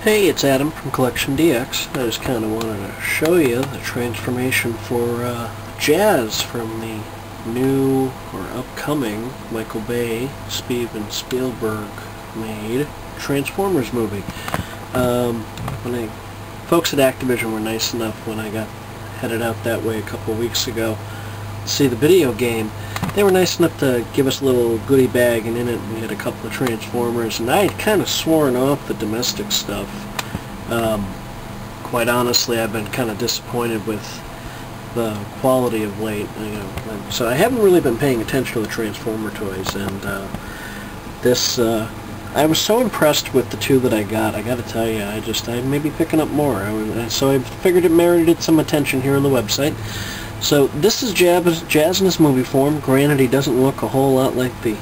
Hey, it's Adam from CollectionDX. I just kind of wanted to show you the transformation for Jazz from the new or upcoming Michael Bay, Steven Spielberg made Transformers movie. Folks at Activision were nice enough when I got headed out that way a couple of weeks ago to see the video game. They were nice enough to give us a little goodie bag, and in it we had a couple of Transformers, and I had kind of sworn off the domestic stuff. Quite honestly, I've been kind of disappointed with the quality of late, so I haven't really been paying attention to the Transformer toys, and I was so impressed with the two that I gotta tell you, I may be picking up more, so I figured it merited some attention here on the website. So this is Jazz in his movie form. Granted, he doesn't look a whole lot like the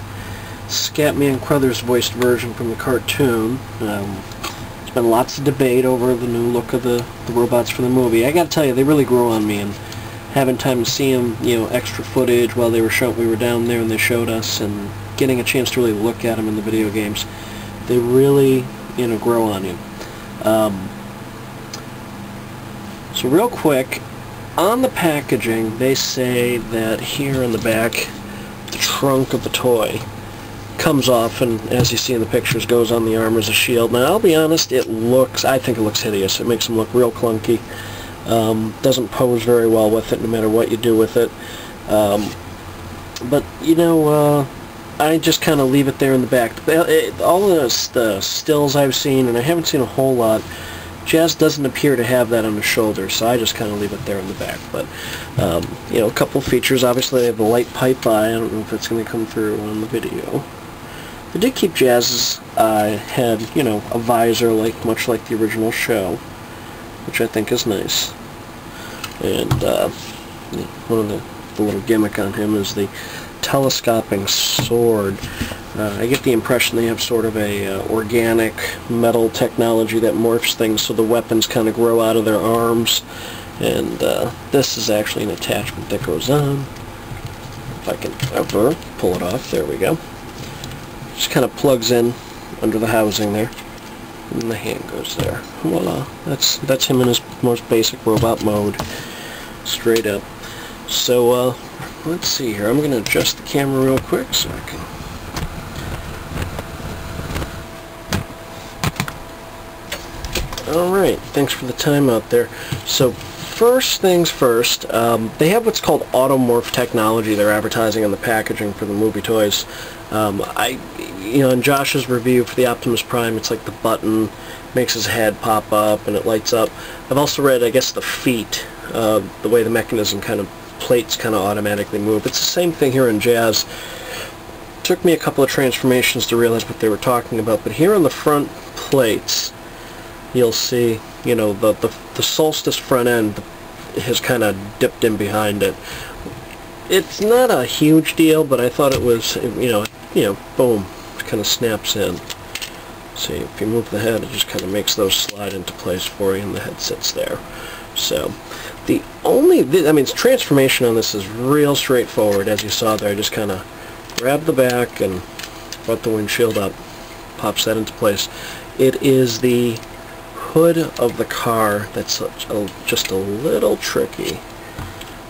Scatman Crothers voiced version from the cartoon. There's been lots of debate over the new look of the robots for the movie. I gotta tell you, they really grew on me, and having time to see them, extra footage while they were we were down there and they showed us, and getting a chance to really look at them in the video games, they really, grow on you. So real quick, on the packaging, they say that here in the back, the trunk of the toy comes off, and as you see in the pictures, goes on the arm as a shield. Now, I'll be honest, I think it looks hideous. It makes them look real clunky. Doesn't pose very well with it, no matter what you do with it. But, I just kind of leave it there in the back. All the stills I've seen, and I haven't seen a whole lot, Jazz doesn't appear to have that on the shoulder, so I just kind of leave it there in the back. But, a couple features. Obviously, they have the light pipe eye. I don't know if it's going to come through on the video. They did keep Jazz's head, a visor, much like the original show, which I think is nice. And one of the little gimmick on him is the telescoping sword. I get the impression they have sort of a organic metal technology that morphs things so the weapons kind of grow out of their arms, and this is actually an attachment that goes on. If I can ever pull it off, there we go. Just kind of plugs in under the housing there, and the hand goes there. Voila, that's him in his most basic robot mode, straight up. So let's see here. I'm going to adjust the camera real quick so I can. Alright, thanks for the time out there. So first things first, they have what's called automorph technology they're advertising on the packaging for the movie toys. In Josh's review for the Optimus Prime, it's like the button makes his head pop up and it lights up. I've also read, I guess, the feet, the way the mechanism plates kind of automatically move. It's the same thing here in Jazz. Took me a couple of transformations to realize what they were talking about, but here on the front plates, you'll see, the Solstice front end has kind of dipped in behind it. It's not a huge deal, but I thought it was, boom, it kind of snaps in. See, if you move the head, it just kind of makes those slide into place for you, and the head sits there. So, transformation on this is real straightforward. As you saw there, I just kind of grab the back and brought the windshield up, pops that into place. It is the hood of the car that's just a little tricky.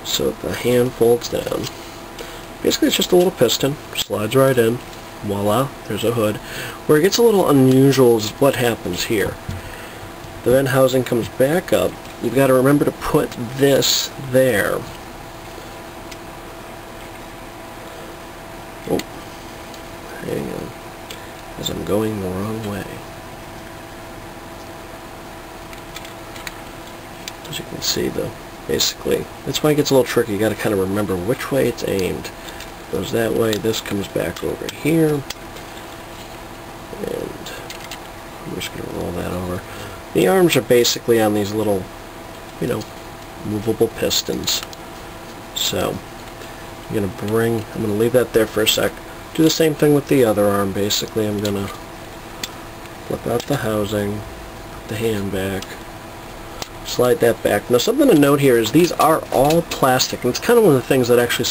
So the hand folds down. Basically, it's just a little piston, slides right in. Voila, there's a hood. Where it gets a little unusual is what happens here. The vent housing comes back up. You've got to remember to put this there. Oh, hang on, as I'm going the wrong way. As you can see, though, basically, that's why it gets a little tricky. You got to kind of remember which way it's aimed. It goes that way. This comes back over here, and I'm just going to roll that over. The arms are basically on these little, movable pistons. So I'm going to leave that there for a sec. Do the same thing with the other arm. Basically, I'm going to flip out the housing, put the hand back, slide that back. Now, something to note here is these are all plastic, and it's kind of one of the things that actually,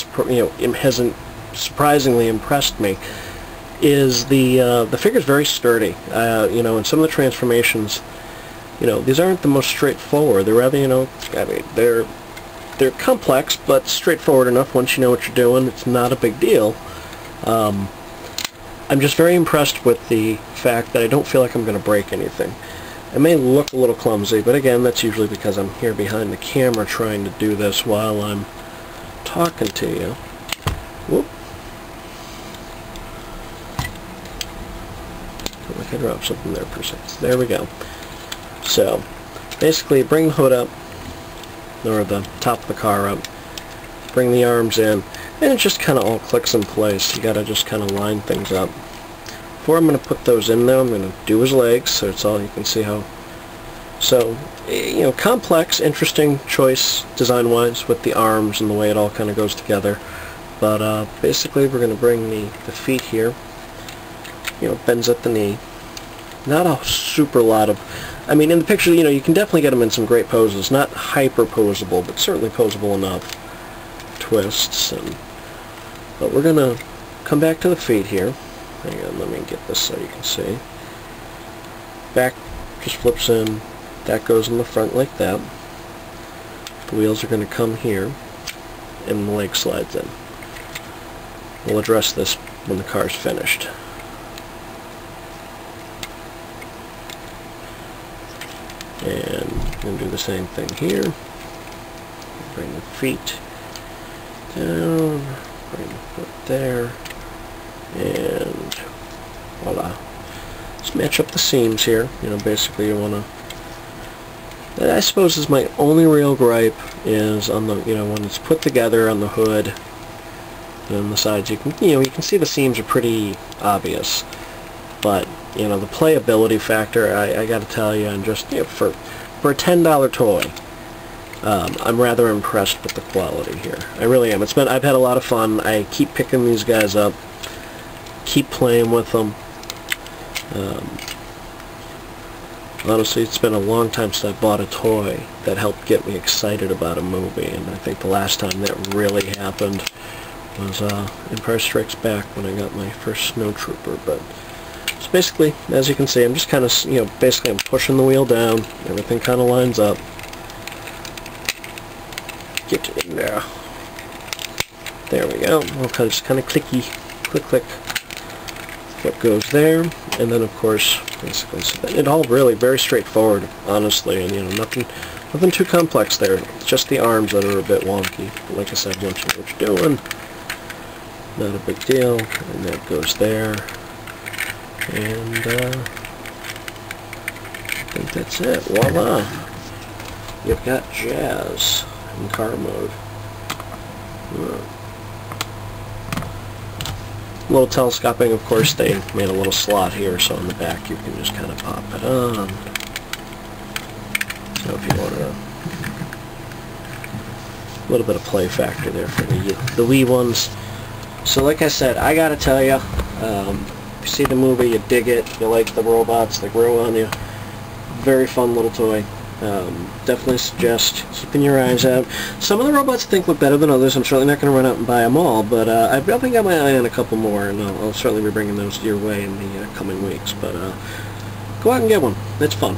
hasn't surprisingly impressed me. Is the figure's very sturdy. In some of the transformations, you know, these aren't the most straightforward. They're rather, you know, I mean, they're complex, but straightforward enough. Once you know what you're doing, it's not a big deal. I'm just very impressed with the fact that I don't feel like I'm going to break anything. It may look a little clumsy, but again, that's usually because I'm here behind the camera trying to do this while I'm talking to you. Whoop. Feel like I dropped something there for a second. There we go. So, basically, bring the hood up, or the top of the car up, bring the arms in, and it just kind of all clicks in place. You got to just kind of line things up. Before I'm going to put those in there, I'm going to do his legs, so it's all, you can see how. So, you know, complex, interesting choice design-wise with the arms and the way it all kind of goes together. But basically, we're going to bring the feet here. You know, bends at the knee. Not a super lot of, I mean, in the picture, you know, you can definitely get them in some great poses. Not hyper-posable, but certainly posable enough. Twists, but we're going to come back to the feet here. Hang on, let me get this so you can see. Back just flips in. That goes in the front like that. The wheels are going to come here, and the leg slides in. We'll address this when the car's finished. And I'm going to do the same thing here. Bring the feet down, bring the foot there, and voila. Just match up the seams here. You know, basically you want to, I suppose is my only real gripe is on the, you know, when it's put together on the hood and on the sides, you can, you know, you can see the seams are pretty obvious, but, you know, the playability factor, I gotta tell you, and just, you know, for a $10 toy, I'm rather impressed with the quality here. I really am. I've had a lot of fun. I keep picking these guys up, keep playing with them. Honestly, it's been a long time since I bought a toy that helped get me excited about a movie, and I think the last time that really happened was Empire Strikes Back when I got my first Snowtrooper. But so basically, as you can see, I'm just kind of, you know, basically I'm pushing the wheel down. Everything kind of lines up. Get in there. There we go. Okay, just kind of clicky, click, click. Foot goes there, and then of course, basically, so that it all really very straightforward, honestly, and you know, nothing too complex there. It's just the arms that are a bit wonky. But like I said, once you know what you're doing, not a big deal. And that goes there, and I think that's it. Voila! You've got Jazz in car mode. A little telescoping, of course. They made a little slot here, so in the back you can just kind of pop it on. So if you want a little bit of play factor there for the wee ones. So like I said, I gotta tell you, if you see the movie, you dig it, you like the robots, they grow on you. Very fun little toy. Definitely suggest keeping your eyes out. Some of the robots I think look better than others. I'm certainly not going to run out and buy them all, but I've definitely got my eye on a couple more, and I'll certainly be bringing those your way in the coming weeks. But go out and get one. It's fun.